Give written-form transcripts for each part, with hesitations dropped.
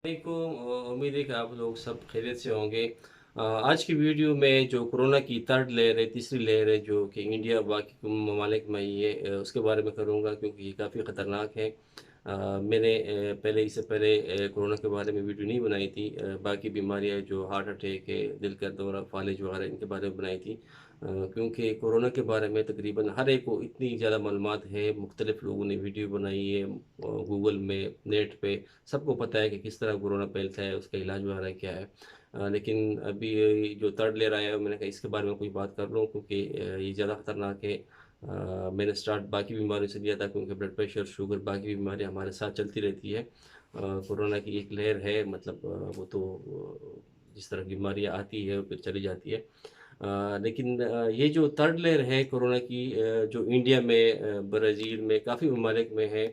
वालेकुम। उम्मीद है कि आप लोग सब खैरियत से होंगे। आज की वीडियो में जो कोरोना की थर्ड लेयर है, तीसरी लेयर है, जो कि इंडिया बाकी ममालिक में ही है, उसके बारे में करूँगा क्योंकि ये काफ़ी ख़तरनाक है। मैंने पहले इससे पहले कोरोना के बारे में वीडियो नहीं बनाई थी। बाकी बीमारियाँ जो हार्ट अटैक है, दिल का दौरा, फालिज वगैरह, इनके बारे में बनाई थी। क्योंकि कोरोना के बारे में तकरीबन हर एक को इतनी ज़्यादा मालूमात है, मुख्तलिफ़ लोगों ने वीडियो बनाई है, गूगल में, नेट पे सबको पता है कि किस तरह कोरोना फैलता है, उसका इलाज वगैरह क्या है। लेकिन अभी ये जो थर्ड लेयर आया है, मैंने कहा इसके बारे में कोई बात कर लूँ क्योंकि ये ज़्यादा ख़तरनाक है। मैंने स्टार्ट बाकी बीमारियों से लिया था क्योंकि ब्लड प्रेशर, शुगर, बाकी बीमारियाँ हमारे साथ चलती रहती है। कोरोना की एक लहर है, मतलब वो तो जिस तरह बीमारियाँ आती है फिर चली जाती है। लेकिन ये जो थर्ड लेयर है कोरोना की, जो इंडिया में, ब्राज़ील में, काफ़ी ममालिक में है,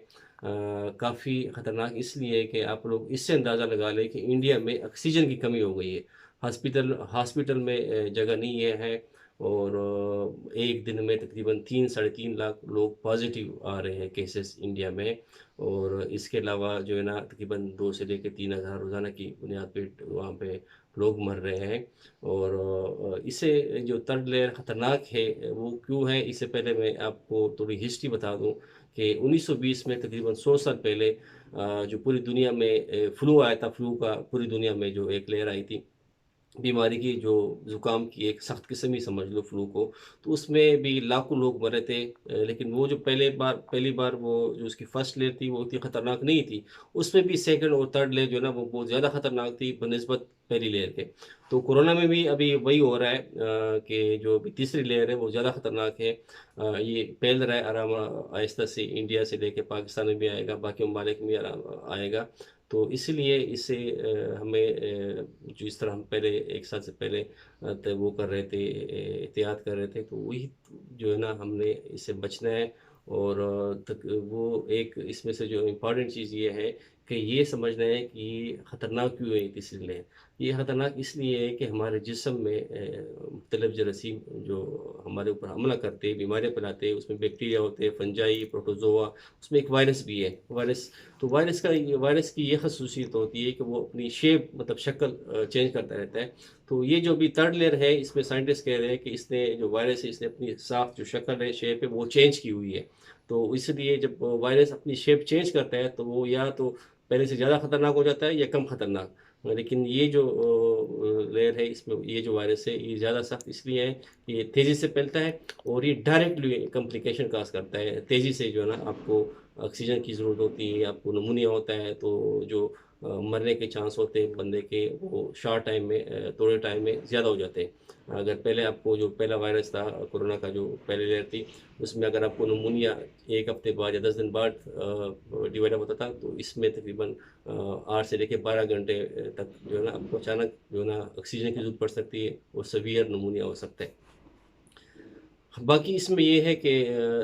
काफ़ी ख़तरनाक इसलिए कि आप लोग इससे अंदाज़ा लगा लें कि इंडिया में ऑक्सीजन की कमी हो गई है। हॉस्पिटल हॉस्पिटल में जगह नहीं है और एक दिन में तकरीबन 3 साढ़े 3 लाख लोग पॉज़िटिव आ रहे हैं केसेस इंडिया में। और इसके अलावा जो है ना तकरीबन 2 से लेकर 3 हज़ार रोज़ाना की बुनियाद पे वहाँ पे लोग मर रहे हैं। और इससे जो थर्ड लेयर ख़तरनाक है वो क्यों है, इससे पहले मैं आपको थोड़ी हिस्ट्री बता दूं कि 1920 में तकरीबन 100 साल पहले जो पूरी दुनिया में फ्लू आया था, फ्लू का पूरी दुनिया में जो एक लेयर आई थी बीमारी की, जो ज़ुकाम की एक सख्त किस्म ही समझ लो फ्लू को, तो उसमें भी लाखों लोग मरे थे। लेकिन वो जो पहली बार वो जो उसकी फर्स्ट लेयर थी वो उतनी ख़तरनाक नहीं थी। उसमें भी सेकंड और थर्ड लेयर जो है ना वो बहुत ज़्यादा ख़तरनाक थी बनिस्बत पहली लेयर के। तो कोरोना में भी अभी वही हो रहा है कि जो अभी तीसरी लेयर है वो ज़्यादा ख़तरनाक है। ये फैल रहा है आराम आहिस्ता से, इंडिया से लेके पाकिस्तान में भी आएगा, बाकी ममालिक में भी आराम आएगा। तो इसलिए इससे हमें जो इस तरह हम पहले एक साल से पहले वो कर रहे थे, एहतियात कर रहे थे, तो वही जो है ना हमने इससे बचना है। और तक वो एक इसमें से जो इम्पॉर्टेंट चीज़ ये है कि ये समझना है कि ये ख़तरनाक क्यों है इसलिए। ये ख़तरनाक इसलिए है कि हमारे जिस्म में मुख्तलिफ जरासीम जो हमारे ऊपर हमला करते हैं, बीमारियाँ फैलाते हैं, उसमें बैक्टीरिया होते हैं, फंजाई, प्रोटोजोआ, उसमें एक वायरस भी है। वायरस तो वायरस की ये खसूसियत होती है कि वो अपनी शेप, मतलब शक्ल चेंज करता रहता है। तो ये जो भी थर्ड लेयर है इसमें साइंटिस्ट कह रहे हैं कि इसने जो वायरस है इसने अपनी साफ जो शक्ल है, शेप है, वो चेंज की हुई है। तो इसलिए जब वायरस अपनी शेप चेंज करता है तो वो या तो पहले से ज़्यादा खतरनाक हो जाता है या कम खतरनाक। लेकिन ये जो लेयर है इसमें ये जो वायरस है ये ज़्यादा सख्त इसलिए है कि ये तेज़ी से फैलता है और ये डायरेक्टली कम्प्लिकेशन काज करता है। तेज़ी से जो है ना आपको ऑक्सीजन की ज़रूरत होती है, आपको नमूनिया होता है, तो जो मरने के चांस होते हैं बंदे के वो शॉर्ट टाइम में, थोड़े टाइम में ज़्यादा हो जाते हैं। अगर पहले आपको जो पहला वायरस था कोरोना का जो पहले लेयर थी उसमें अगर आपको नमूनिया 1 हफ्ते बाद या 10 दिन बाद डेवलप होता था, तो इसमें तकरीबन 8 से लेके 12 घंटे तक जो है ना आपको अचानक जो है ना ऑक्सीजन की ज़रूरत पड़ सकती है और सीवियर नमूनिया हो सकता है। बाकी इसमें ये है कि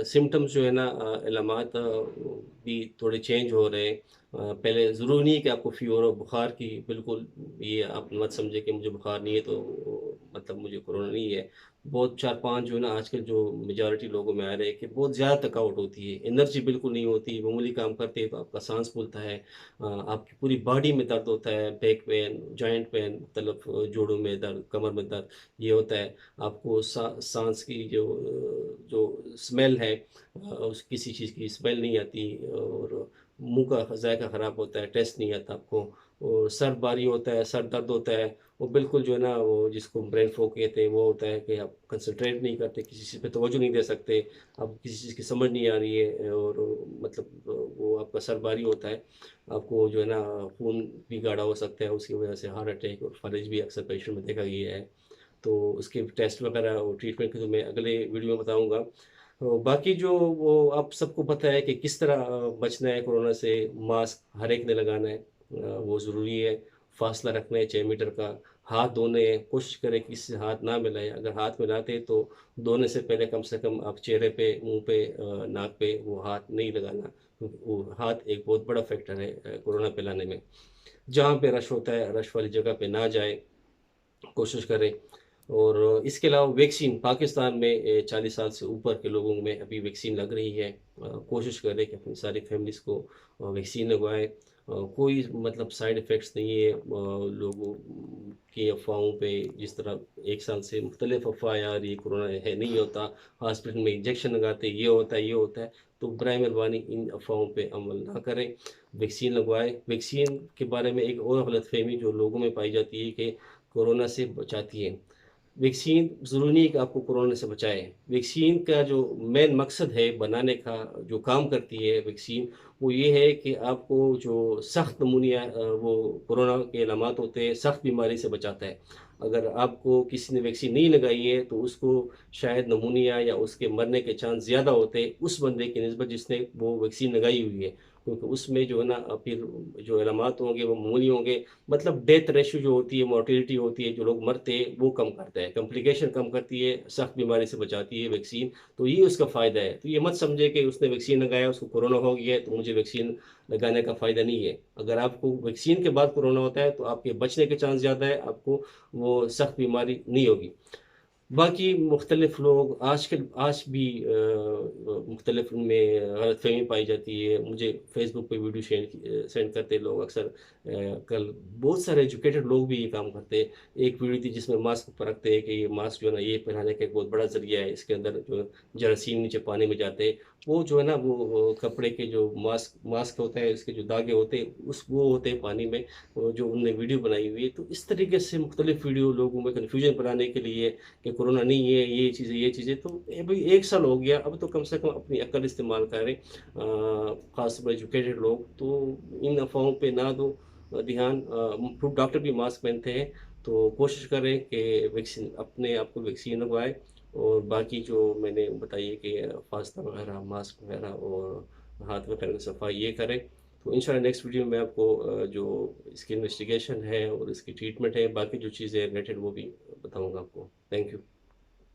सिम्पटम्स जो है ना, अलामात भी थोड़े चेंज हो रहे हैं। पहले ज़रूरी नहीं है कि आपको फ़ीवर और बुखार की, बिल्कुल ये आप मत समझे कि मुझे बुखार नहीं है तो मतलब मुझे कोरोना नहीं है। बहुत 4-5 जो है ना आजकल जो मेजॉरिटी लोगों में आ रहे हैं कि बहुत ज़्यादा थकावट होती है, एनर्जी बिल्कुल नहीं होती, मामूली काम करते हैं तो आपका साँस फूलता है, आपकी पूरी बॉडी में दर्द होता है, बैक पेन, जॉइंट पेन, मतलब जोड़ों में दर्द, कमर में दर्द, ये होता है। आपको सांस की जो जो स्मेल है, उस किसी चीज़ की स्मेल नहीं आती और मुंह का जायका ख़राब होता है, टेस्ट नहीं आता आपको। और सर भारी होता है, सर दर्द होता है, वो बिल्कुल जो है ना वो जिसको ब्रेन फॉग कहते हैं वो होता है कि आप कंसंट्रेट नहीं करते, किसी चीज़ पे तवज्जो नहीं दे सकते, आपको किसी चीज़ की समझ नहीं आ रही है और मतलब वो आपका सर भारी होता है। आपको जो है ना खून भी गाढ़ा हो सकता है, उसकी वजह से हार्ट अटैक और फालिज भी अक्सर पेशेंट में देखा गया है। तो उसके टेस्ट वगैरह और ट्रीटमेंट की तो मैं अगले वीडियो में बताऊँगा। बाकी जो वो आप सबको पता है कि किस तरह बचना है कोरोना से। मास्क हर एक ने लगाना है, वो ज़रूरी है। फासला रखना है 6 मीटर का। हाथ धोने हैं, कोशिश करें कि किसी से हाथ ना मिलाएँ। अगर हाथ मिलाते हैं तो धोने से कम आप चेहरे पे, मुँह पे, नाक पे वो हाथ नहीं लगाना, क्योंकि वो हाथ एक बहुत बड़ा फैक्टर है कोरोना फैलाने में। जहाँ पे रश होता है, रश वाली जगह पे ना जाएँ, कोशिश करें। और इसके अलावा वैक्सीन पाकिस्तान में 40 साल से ऊपर के लोगों में अभी वैक्सीन लग रही है। कोशिश करें कि अपनी सारी फैमिलीज़ को वैक्सीन लगवाएं। कोई मतलब साइड इफ़ेक्ट्स नहीं है लोगों की अफ़वाहों पे। जिस तरह 1 साल से मुख्तलिफ़ अफ़वाहें आ रही है, कोरोना है नहीं होता, हॉस्पिटल में इंजेक्शन लगाते, ये होता है, ये होता है। तो बराए मेहरबानी इन अफ़वाहों पे अमल ना करें, वैक्सीन लगवाएँ। वैक्सीन के बारे में एक और गलतफ़हमी जो लोगों में पाई जाती है कि कोरोना से बचाती है। वैक्सीन ज़रूरी नहीं है कि आपको कोरोना से बचाए। वैक्सीन का जो मेन मकसद है बनाने का, जो काम करती है वैक्सीन, वो ये है कि आपको जो सख्त नमूनिया वो कोरोना के अलामत होते हैं, सख्त बीमारी से बचाता है। अगर आपको किसी ने वैक्सीन नहीं लगाई है, तो उसको शायद नमूनिया या उसके मरने के चांस ज़्यादा होते हैं, उस बंदे की निस्बत जिसने वो वैक्सीन लगाई हुई है। क्योंकि उसमें जो है ना फिर जो अलामत होंगे वो मामूली होंगे। मतलब डेथ रेशियो जो होती है, मोर्टेलिटी होती है, जो लोग मरते हैं, वो कम करता है, कॉम्प्लिकेशन कम करती है, सख्त बीमारी से बचाती है वैक्सीन। तो ये उसका फ़ायदा है। तो ये मत समझे कि उसने वैक्सीन लगाया, उसको कोरोना हो गया है, तो मुझे वैक्सीन लगाने का फ़ायदा नहीं है। अगर आपको वैक्सीन के बाद कोरोना होता है, तो आपके बचने के चांस ज़्यादा है, आपको वो सख्त बीमारी नहीं होगी। बाकी मुख्तलिफ़ लोग आज भी मुख्तलिफ़ उनमें गलतफ़हमी पाई जाती है। मुझे फ़ेसबुक पे वीडियो सेंड करते हैं लोग अक्सर। कल बहुत सारे एजुकेटेड लोग भी ये काम करते हैं। एक वीडियो थी जिसमें मास्क पर रखते हैं कि ये मास्क जो है ना ये पहनाने का एक बहुत बड़ा ज़रिया है। इसके अंदर जो जरासीम नीचे पानी में जाते हैं। वो जो है ना वो कपड़े के जो मास्क मास्क होता है, उसके जो धागे होते हैं उस वो होते हैं पानी में, जो उन्होंने वीडियो बनाई हुई है। तो इस तरीके से मुख्तलिफ़ वीडियो लोगों में कन्फ्यूजन बनाने के लिए कि कोरोना नहीं है, ये चीज़ें तो भई 1 साल हो गया, अब तो कम से कम अपनी अक्ल इस्तेमाल करें। ख़ास तौर पर एजुकेटेड लोग तो इन अफ़वाहों पे ना दो ध्यान। खुद डॉक्टर भी मास्क पहनते हैं, तो कोशिश करें कि वैक्सीन अपने आप को वैक्सीन लगवाएँ। और बाकी जो मैंने बताई है कि फासला वगैरह, मास्क वगैरह और हाथ वगैरह की सफाई ये करें। तो इंशाल्लाह नेक्स्ट वीडियो में आपको जो इसकी इन्वेस्टिगेशन है और इसकी ट्रीटमेंट है, बाकी जो चीज़ें रिलेटेड वो भी बताऊँगा आपको। Thank you.